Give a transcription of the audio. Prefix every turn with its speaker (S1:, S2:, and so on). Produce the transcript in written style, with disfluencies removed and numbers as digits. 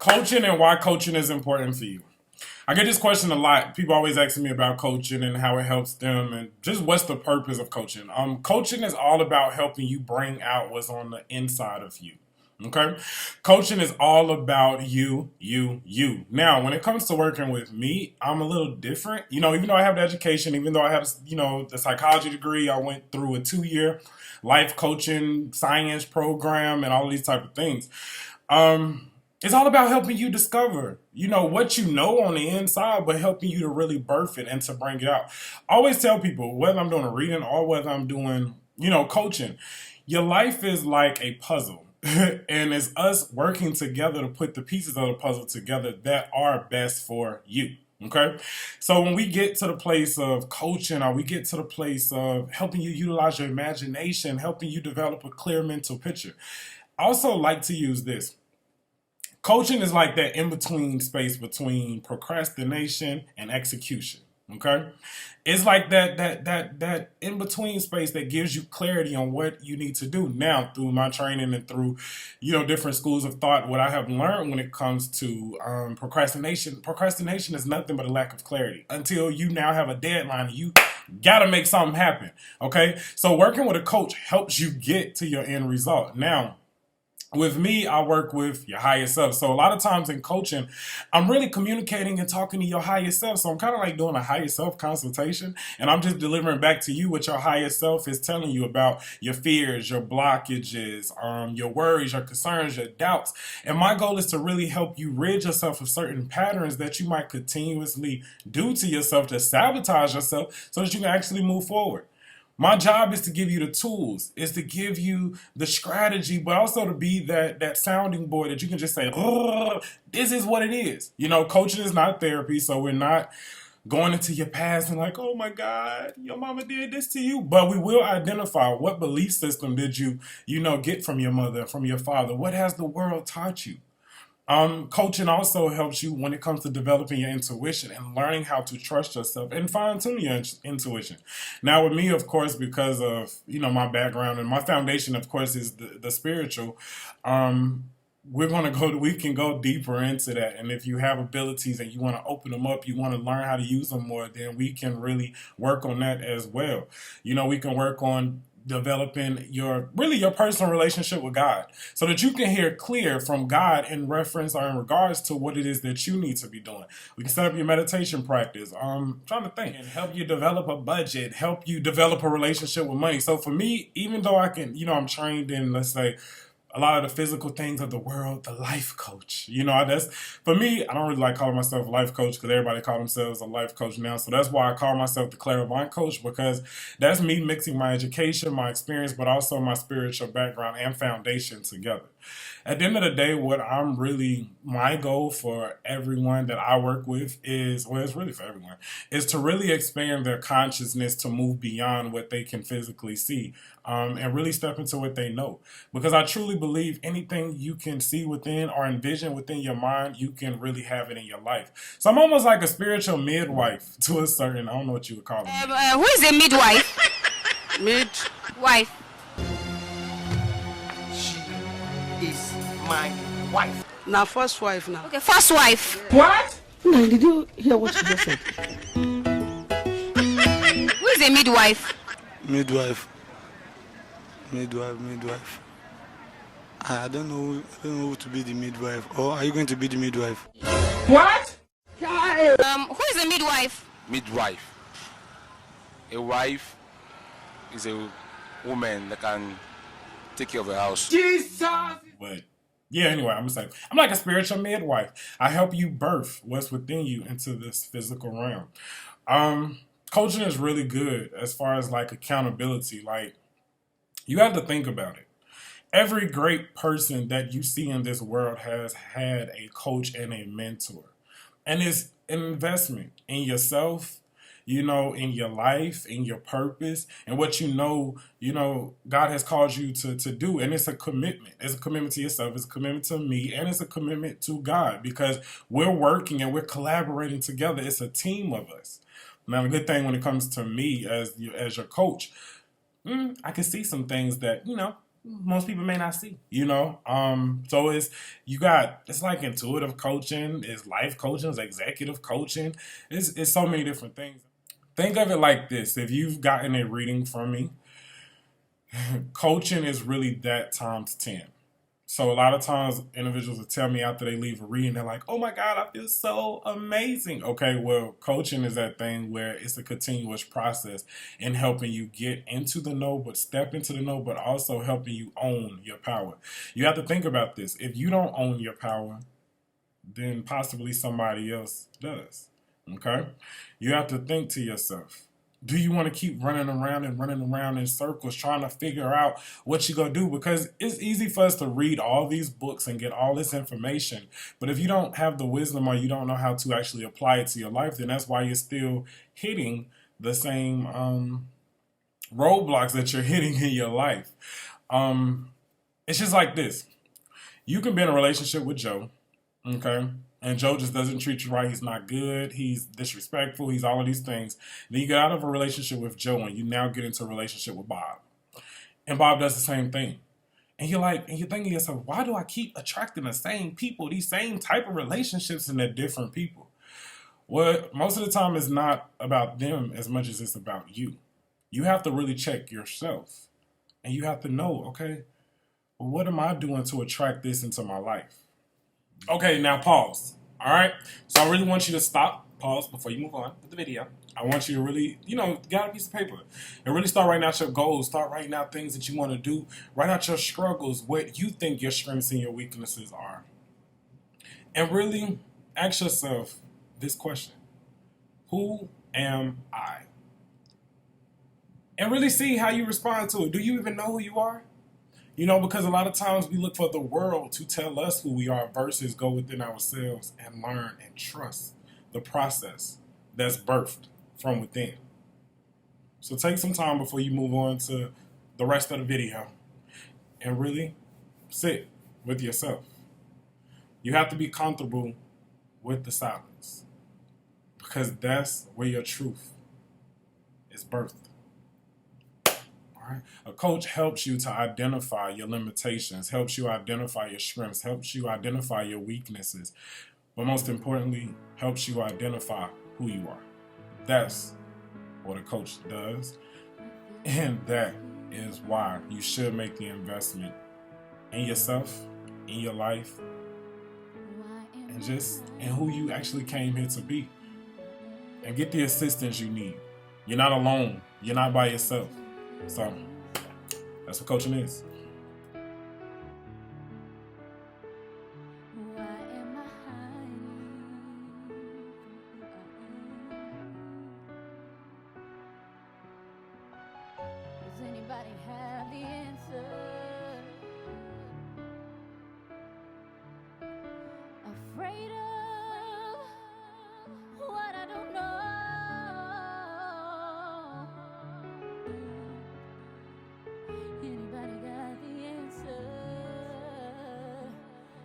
S1: Coaching and why coaching is important for you. I get this question a lot. People always asking me about coaching and how it helps them and just what's the purpose of coaching. Coaching is all about helping you bring out what's on the inside of you. Okay? Coaching is all about you. Now, when it comes to working with me, I'm a little different. Even though I have the education, even though I have, the psychology degree, I went through a 2-year life coaching science program and all these type of things. It's all about helping you discover, what you know on the inside, but helping you to really birth it and to bring it out. I always tell people, whether I'm doing a reading or whether I'm doing, coaching, your life is like a puzzle. And it's us working together to put the pieces of the puzzle together that are best for you. Okay. So when we get to the place of coaching, or we get to the place of helping you utilize your imagination, helping you develop a clear mental picture, I also like to use this. Coaching is like that in-between space between procrastination and execution. Okay? It's like that in-between space that gives you clarity on what you need to do. Now, through my training and through, different schools of thought, what I have learned when it comes to procrastination is nothing but a lack of clarity until you now have a deadline and you got to make something happen. Okay? So working with a coach helps you get to your end result. Now, with me, I work with your higher self. So a lot of times in coaching, I'm really communicating and talking to your higher self. So I'm kind of like doing a higher self consultation, and I'm just delivering back to you what your higher self is telling you about your fears, your blockages, your worries, your concerns, your doubts. And my goal is to really help you rid yourself of certain patterns that you might continuously do to yourself to sabotage yourself so that you can actually move forward. My job is to give you the tools, is to give you the strategy, but also to be that sounding board that you can just say, oh, this is what it is. Coaching is not therapy, so we're not going into your past and like, oh my God, your mama did this to you. But we will identify what belief system did you, get from your mother, from your father. What has the world taught you? Coaching also helps you when it comes to developing your intuition and learning how to trust yourself and fine-tune your intuition. Now, with me, of course, because of my background and my foundation, of course, is the spiritual. We can go deeper into that. And if you have abilities and you want to open them up, you want to learn how to use them more, then we can really work on that as well. We can work on developing your personal relationship with God so that you can hear clear from God in reference or in regards to what it is that you need to be doing. We can set up your meditation practice. Trying to think and help you develop a budget, help you develop a relationship with money. So for me, even though I can, I'm trained in, let's say, a lot of the physical things of the world, the life coach. That's for me. I don't really like calling myself a life coach because everybody call themselves a life coach now. So that's why I call myself the clairvoyant coach, because that's me mixing my education, my experience, but also my spiritual background and foundation together. At the end of the day, my goal for everyone that I work with it's really for everyone, is to really expand their consciousness to move beyond what they can physically see, and really step into what they know. Because I truly believe anything you can see within or envision within your mind, you can really have it in your life. So I'm almost like a spiritual midwife to a certain, I don't know what you would call it.
S2: Who is a midwife? Midwife.
S3: Is my wife.
S4: Now, first wife now.
S2: Okay, first wife.
S3: What?
S4: No, did you hear what she just said?
S2: Who is a midwife?
S5: Midwife. I don't know who to be the midwife. Or are you going to be the midwife?
S3: What?
S2: Who is a midwife?
S6: Midwife. A wife is a woman that can take care of a house.
S3: Jesus!
S1: But yeah, anyway, I'm like a spiritual midwife. I help you birth what's within you into this physical realm. Coaching is really good as far as like accountability. Like, you have to think about it. Every great person that you see in this world has had a coach and a mentor. And it's an investment in yourself, in your life, in your purpose, and what God has called you to do. And it's a commitment. It's a commitment to yourself. It's a commitment to me. And it's a commitment to God, because we're working and we're collaborating together. It's a team of us. Now, the good thing when it comes to me as your coach, I can see some things that, most people may not see, so it's like intuitive coaching, it's life coaching, it's executive coaching, it's so many different things. Think of it like this: if you've gotten a reading from me, coaching is really that times 10. So a lot of times individuals will tell me after they leave a reading, they're like, oh my God, I feel so amazing. Okay, well, coaching is that thing where it's a continuous process in helping you get into the know, but step into the know, but also helping you own your power. You have to think about this. If you don't own your power, then possibly somebody else does. Okay? You have to think to yourself, do you want to keep running around in circles trying to figure out what you're going to do? Because it's easy for us to read all these books and get all this information. But if you don't have the wisdom or you don't know how to actually apply it to your life, then that's why you're still hitting the same roadblocks that you're hitting in your life. It's just like this. You can be in a relationship with Joe, okay? And Joe just doesn't treat you right. He's not good. He's disrespectful. He's all of these things. Then you get out of a relationship with Joe and you now get into a relationship with Bob. And Bob does the same thing. And you're thinking to yourself, why do I keep attracting the same people, these same type of relationships, and they're different people? Well, most of the time it's not about them as much as it's about you. You have to really check yourself. And you have to know, okay, well, what am I doing to attract this into my life? Okay, now pause. All right? So I really want you to pause before you move on with the video. I want you to really, get out a piece of paper and really start writing out your goals. Start writing out things that you want to do. Write out your struggles, what you think your strengths and your weaknesses are. And really ask yourself this question. Who am I? And really see how you respond to it. Do you even know who you are? Because a lot of times we look for the world to tell us who we are versus go within ourselves and learn and trust the process that's birthed from within. So take some time before you move on to the rest of the video and really sit with yourself. You have to be comfortable with the silence because that's where your truth is birthed. A coach helps you to identify your limitations, helps you identify your strengths, helps you identify your weaknesses, but most importantly, helps you identify who you are. That's what a coach does, and that is why you should make the investment in yourself, in your life, and just in who you actually came here to be. And get the assistance you need. You're not alone. You're not by yourself. So that's what coaching is.
S7: Does anybody have the answer? Afraid of